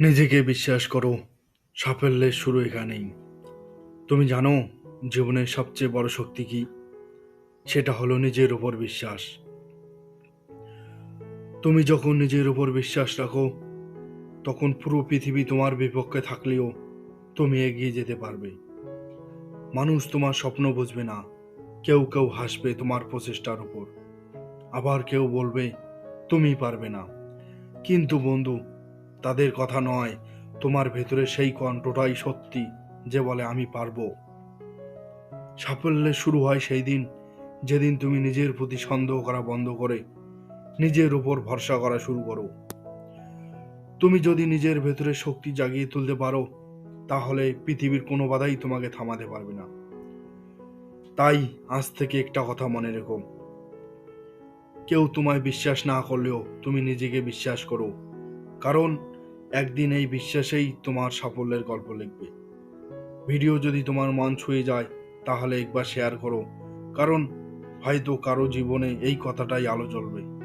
নিজেকে বিশ্বাস করো। সাফল্যের শুরু এখানেই। তুমি জানো জীবনের সবচেয়ে বড় শক্তি কি? সেটা হলো নিজের উপর বিশ্বাস। তুমি যখন নিজের উপর বিশ্বাস রাখো, তখন পুরো পৃথিবী তোমার বিপক্ষে থাকলেও তুমি এগিয়ে যেতে পারবে। মানুষ তোমার স্বপ্ন বুঝবে না। কেউ কেউ হাসবে তোমার প্রচেষ্টার উপর, আবার কেউ বলবে তুমি পারবে না। কিন্তু বন্ধু, তাদের কথা নয়, তোমার ভেতরে সেই কণ্ঠটাই সত্যি যে বলে আমি পারবো। সাফল্যের শুরু হয় সেই দিন যেদিন তুমি নিজের প্রতি সন্দেহ করা বন্ধ করে নিজের উপর ভরসা করা শুরু করো। তুমি যদি নিজের ভেতরে শক্তি জাগিয়ে তুলতে পারো, তাহলে পৃথিবীর কোনো বাধাই তোমাকে থামাতে পারবে না। তাই আজ থেকে একটা কথা মনে রেখো, কেউ তোমায় বিশ্বাস না করলেও তুমি নিজেকে বিশ্বাস করো। কারণ একদিন এই বিশ্বাসেই তোমার সাফল্যের গল্প লিখবে। ভিডিও যদি তোমার মন ছুঁয়ে যায়, তাহলে একবার শেয়ার করো। কারণ হয়তো কারো জীবনে এই কথাটাই আলো জ্বলবে।